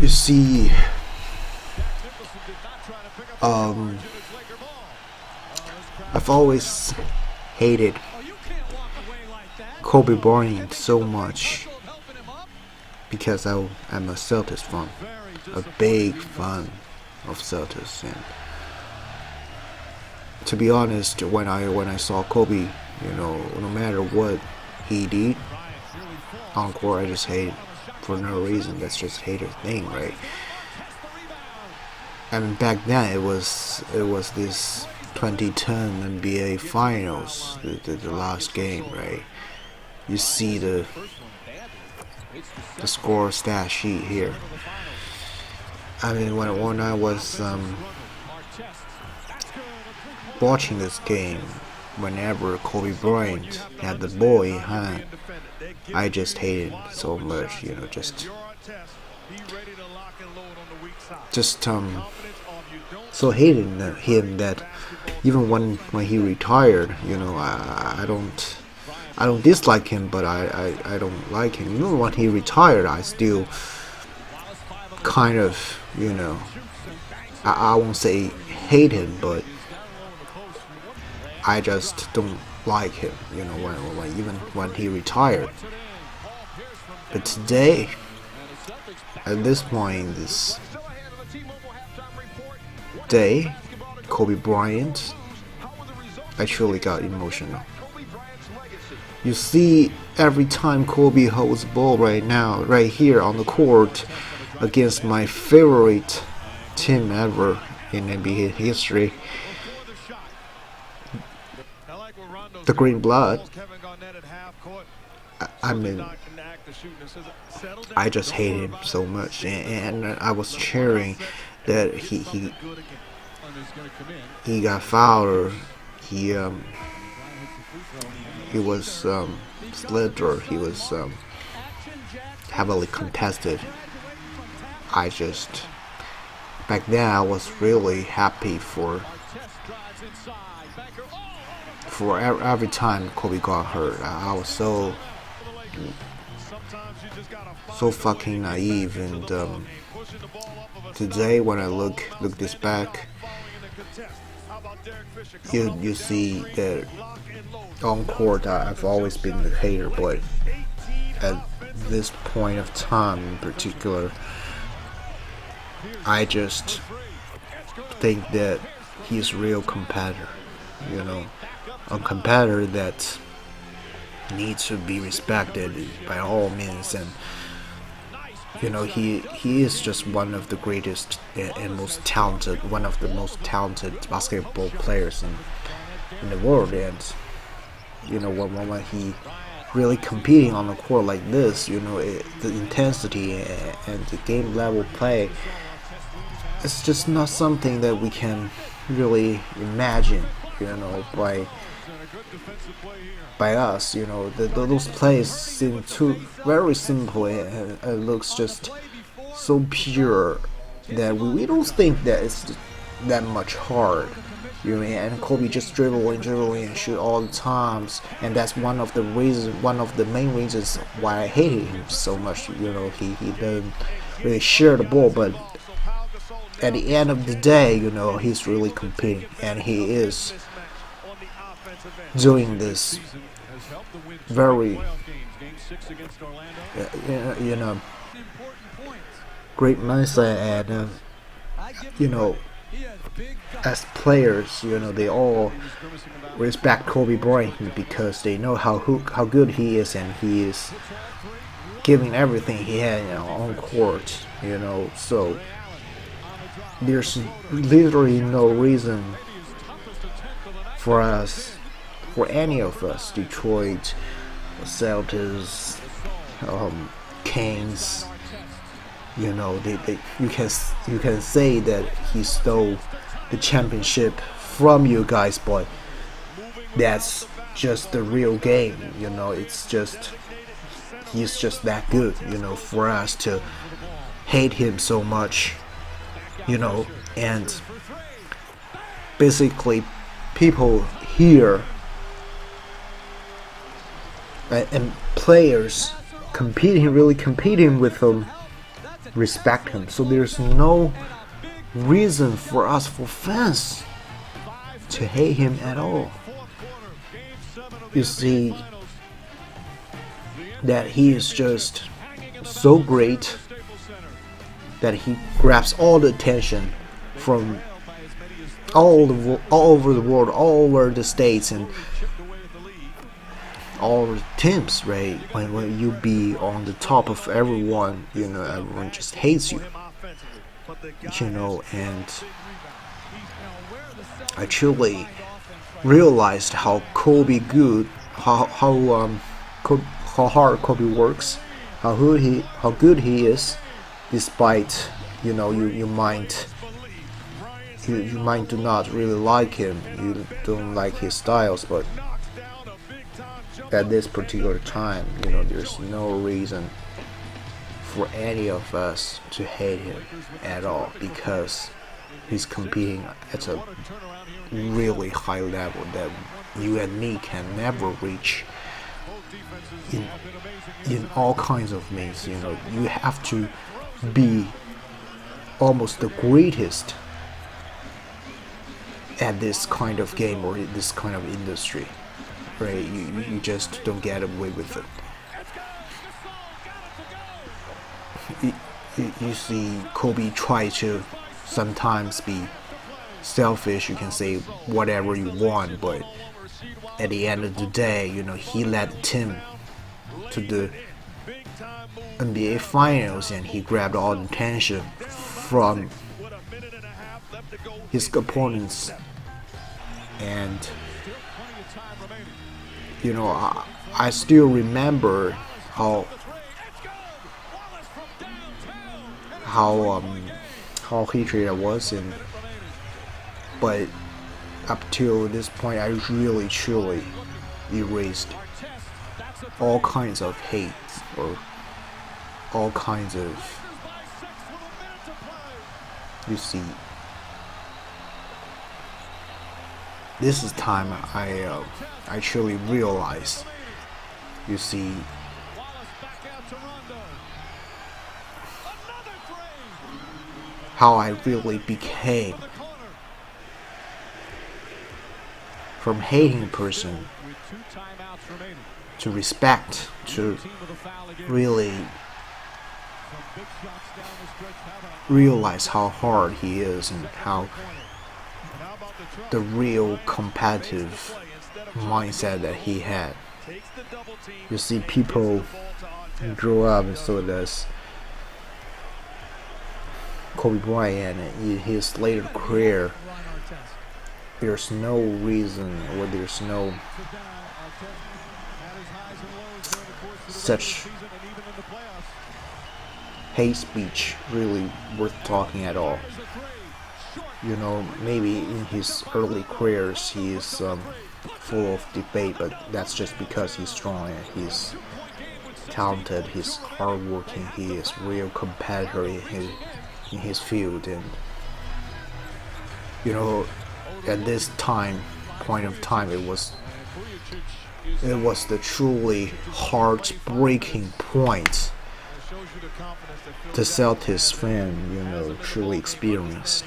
You see, um, I've always hated Kobe Bryant so much because I'm a Celtics fan, a big fan of Celtics, and to be honest, when I saw Kobe, no matter what he did on court, I just hate it for no reason. That's just hater thing, right? I mean, back then it was this 2010 NBA Finals, the last game, right? You see the score stat sheet here. I mean, when I was watching this game, whenever Kobe Bryant had the ball in hand, I just hated it so much, just so hated him that even when he retired, I don't dislike him, but I don't like him. Even when he retired, I still kind of, I won't say hate him, but I just don't like him, even when he retired. But today, at this point in this day, Kobe Bryant actually got emotional. You see, every time Kobe holds the ball right now, right here on the court, against my favorite team ever in NBA history, the Green Blood, I mean, I just hate him so much, and I was cheering that he got fouled, or he was slid, or he was heavily contested. I just, back then I was really happy for every time Kobe got hurt. I was so fucking naive, and today when I look this back, you see that on court I've always been the hater, but at this point of time in particular, I just think that he's a real competitor, a competitor that needs to be respected by all means, and he is just one of the greatest and most talented, one of the most talented basketball players in the world. And when he really competing on the court like this, the intensity and the game level play, it's just not something that we can really imagine, by us. Those plays seem too very simple, and it looks just so pure that we don't think that it's that much hard. And Kobe just dribbling and shoot all the times, and that's one of the main reasons why I hated him so much. He doesn't really share the ball, but at the end of the day, he's really competing, and he is doing this very, great mindset, and as players, they all respect Kobe Bryant because they know how good he is, and he is giving everything he had, on court, so there's literally no reason for any of us, Detroit, Celtics, Kings, you can say that he stole the championship from you guys, but that's just the real game. It's just, he's just that good, for us to hate him so much, and basically people here and players really competing with him respect him. So there's no reason for us, for fans, to hate him at all. You see that he is just so great that he grabs all the attention from all over the world, all over the states, and all the teams, right? When you be on the top of everyone, everyone just hates you, and I truly realized how Kobe good, how hard Kobe works, how good he is, despite you might do not really like him, you don't like his styles, but at this particular time, there's no reason for any of us to hate him at all, because he's competing at a really high level that you and me can never reach in all kinds of means. You have to be almost the greatest at this kind of game or this kind of industry, right? You just don't get away with it. You see Kobe try to sometimes be selfish, you can say whatever you want, but at the end of the day, he led the team to the NBA Finals, and he grabbed all the attention from his opponents. And I still remember how hatred I was, but up till this point, I really truly erased all kinds of hate or all kinds of, you see, this is time I truly realized, you see, how I really became from hating a person to respect, to really realize how hard he is and how the real competitive mindset that he had. You see, people grow up, and so does Kobe Bryant in his later career. There's no reason, or there's no such hate speech really worth talking at all. Maybe in his early careers he is full of debate, but that's just because he's strong and he's talented, he's hardworking, he is real competitor in his field. And at this point of time, it was the truly heartbreaking point the Celtics fan truly experienced,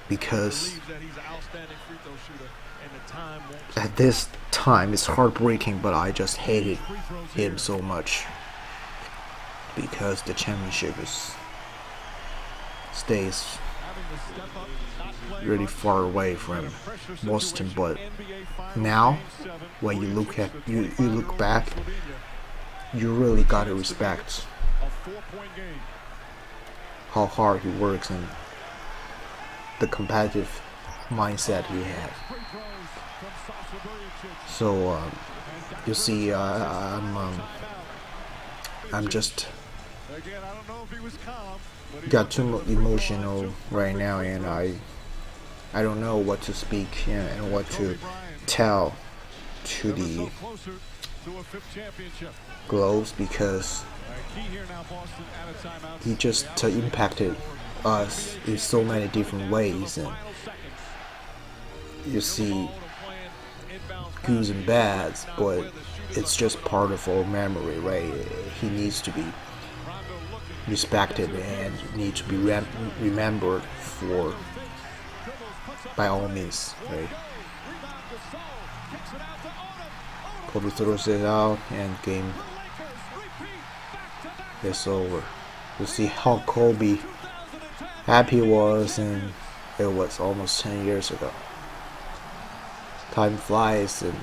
because at this time it's heartbreaking, but I just hated him so much because the championship stays really far away from Boston. But now, when you look back, you really gotta respect how hard he works and the competitive mindset he had. So you see, I'm just got too emotional right now, and I don't know what to speak and what to tell to the Globes, because he just impacted us in so many different ways. And you see, goods and bads, but it's just part of our memory, right? He needs to be respected and need to be remembered for by all means, right? Kobe throws it out and game is over. You see how Kobe happy was, and it was almost 10 years ago. Time flies, and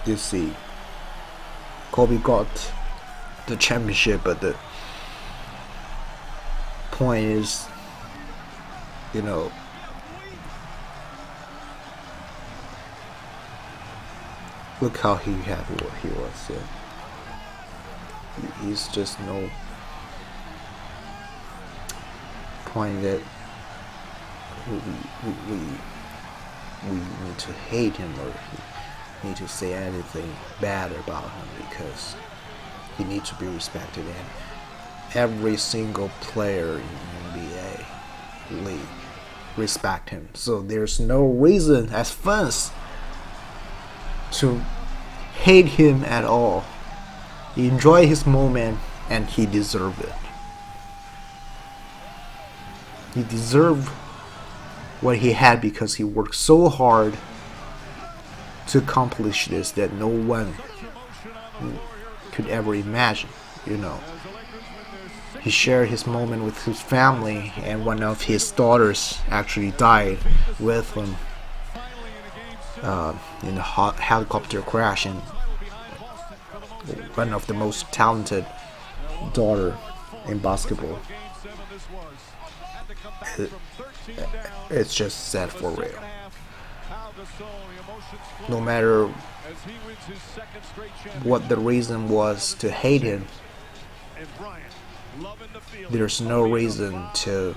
you see Kobe got the championship, but the point is, you know, look how happy he was. Yeah. He's just no point that we need to hate him or need to say anything bad about him, because he needs to be respected, and every single player in NBA league respect him. So there's no reason as fans to hate him at all. He enjoyed his moment and he deserved it. He deserved what he had because he worked so hard to accomplish this that no one could ever imagine, you know. He shared his moment with his family, and one of his daughters actually died with him in a helicopter crash, and one of the most talented daughter in basketball. It's just sad for real. No matter what the reason was to hate him, there's no reason to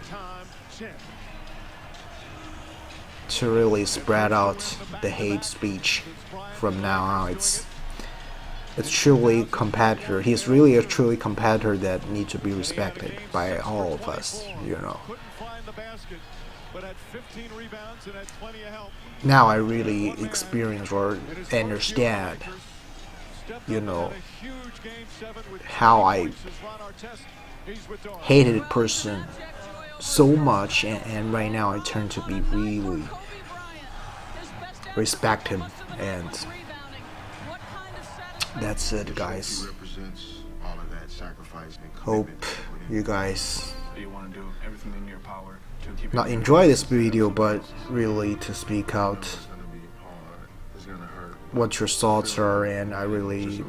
really spread out the hate speech from now on. It's truly competitor. He's really a truly competitor that needs to be respected by all of us, you know. Now I really experience or understand, you know, how I hated a person so much, and right now I turn to be really respect him, and that's it, guys. Hope you guys not enjoy this video, but really to speak out what your thoughts are, and I really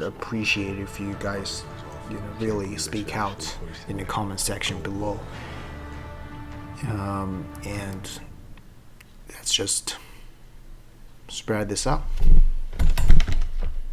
appreciate if you guys, you know, really speak out in the comment section below. And let's just spread this out.